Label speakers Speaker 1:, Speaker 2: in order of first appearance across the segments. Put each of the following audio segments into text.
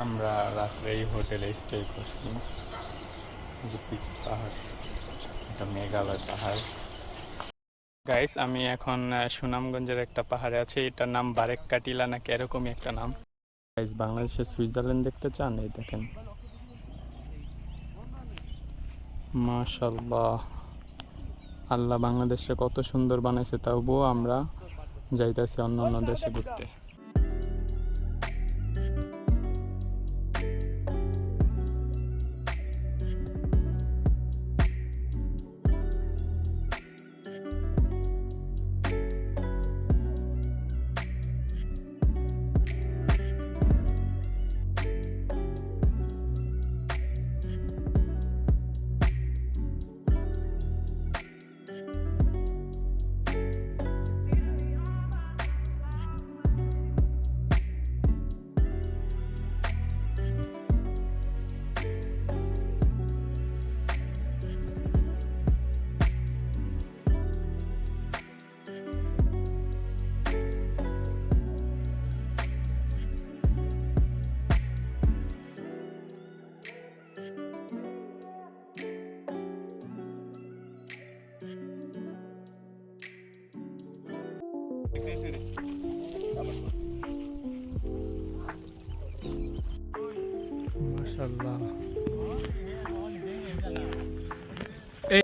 Speaker 1: আমরা রাত্রে এই হোটেলে স্টে করছি, যে পিসি পাহাড়, এটা মেঘালয় পাহাড়। গাইস, আমি এখন সুনামগঞ্জের একটা পাহাড়ে আছি, এটার নাম বারেক কাটিলা নাকি এরকমই একটা নাম। গাইস, বাংলাদেশের সুইজারল্যান্ড দেখতে চান? এই দেখেন, মাশাআল্লাহ, আল্লাহ বাংলাদেশে কত সুন্দর বানাইছে, তবুও আমরা যাইতেছি অন্য অন্য দেশে ঘুরতে। মাশাআল্লাহ, এই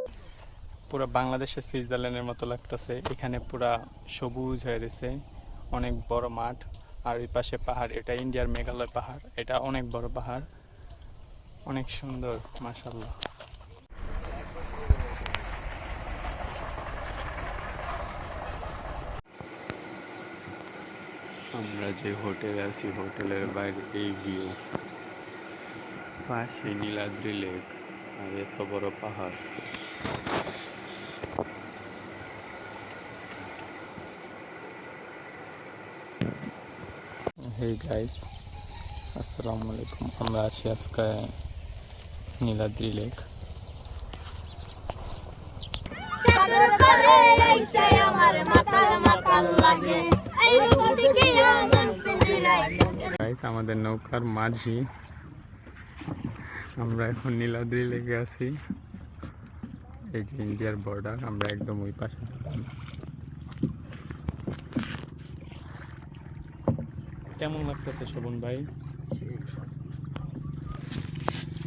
Speaker 1: পুরো বাংলাদেশের সুইজারল্যান্ডের মতো লাগতেছে। এখানে পুরা সবুজ হয়ে রয়েছে, অনেক বড় মাঠ, আর এই পাশে পাহাড়। এটা ইন্ডিয়ার মেঘালয় পাহাড়, এটা অনেক বড় পাহাড়, অনেক সুন্দর, মাশাআল্লাহ। আমরা যে হোটেলে আছি, হোটেলের বাইরে এই ভিউ, পাশে নীলাদ্রি লেক, আর এত বড় পাহাড়। হে গাইস, আসসালামু আলাইকুম। আমরা আছি আজকে নীলাদ্রি লেক। গাইস, আমাদের নৌকার মাঝি, আমরা এখন নীলাদ্রি লেকে আছি। এই যে ইন্ডিয়ার বর্ডার, আমরা একদম ওই পাশে যাবো। কেমন লাগতেছে শোভন ভাই?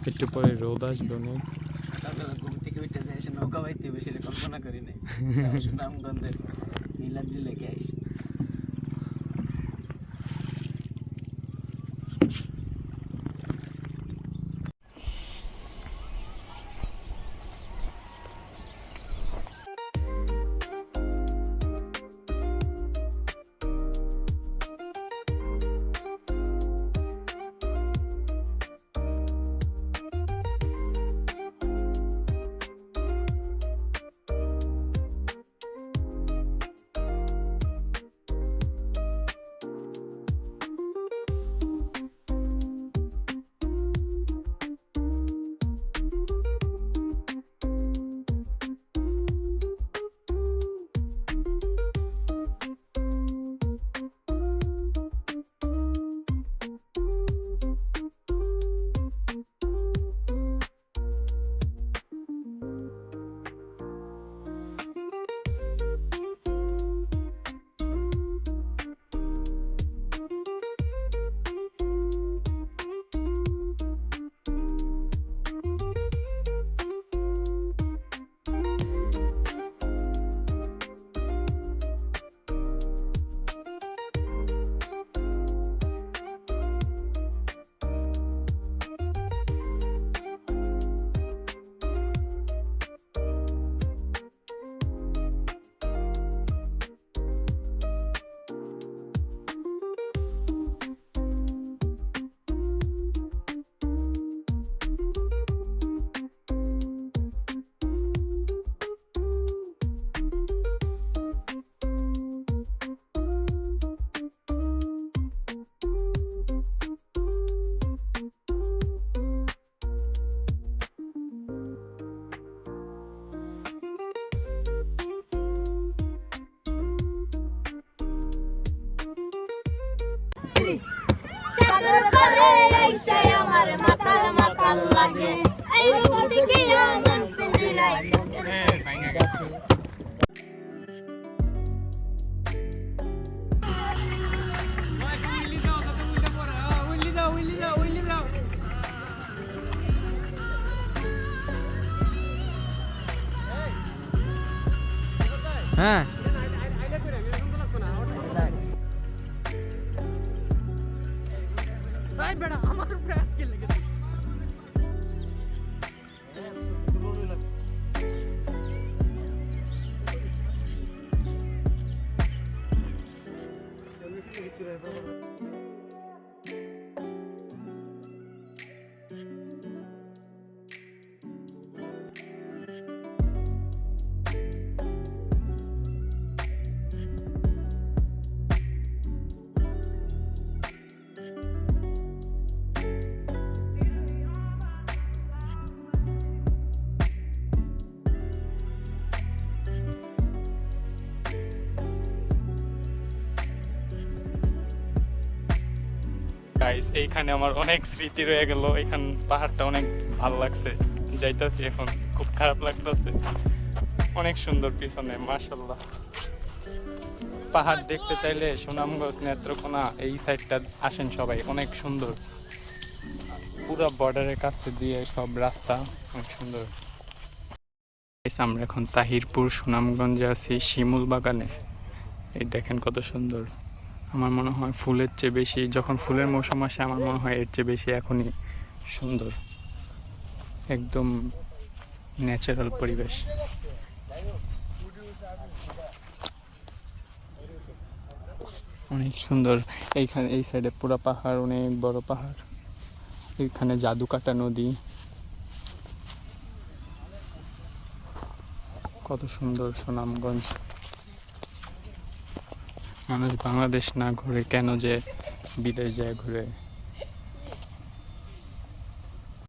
Speaker 1: একটু পরে রোদ আসবে অনেক।
Speaker 2: ঘুম থেকে উঠে যায়, এসে নৌকা বাইতে বেশি কল্পনা করি নাই। সুনামগঞ্জের নীলাদ্রি লেকে আইসি।
Speaker 3: সাগর পারে আইসা আমার মাতাল মাতাল লাগে এই রূপ থেকে আমার পিঞ্জিরায়
Speaker 2: হ্যাঁ
Speaker 1: গাইস এইখানে আমার অনেক স্মৃতি রয়ে গেল। এখান পাহাড়টা অনেক ভালো লাগছে, যাইতাছি এখন খুব খারাপ লাগতেছে। অনেক সুন্দর পিছনে মাশাআল্লাহ। পাহাড় দেখতে চাইলে সুনামগঞ্জ নেত্রকোনা এই সাইডটা আসেন সবাই, অনেক সুন্দর। পুরো বর্ডারের কাছে দিয়ে সব রাস্তা অনেক সুন্দর। আমরা এখন তাহিরপুর সুনামগঞ্জে আছি শিমুল বাগানে। এই দেখেন কত সুন্দর। আমার মনে হয় ফুলের চেয়ে বেশি, যখন ফুলের মৌসুম আসে আমার মনে হয় এর চেয়ে বেশি এখনই সুন্দর। একদম ন্যাচারাল পরিবেশ। অনেক সুন্দর। এইখানে এই সাইডে পুরো পাহাড়, অনেক বড় পাহাড়। এখানে জাদুকাটা নদী, কত সুন্দর সুনামগঞ্জ। মানুষ বাংলাদেশ না ঘুরে কেন যে বিদেশ যায় ঘুরে।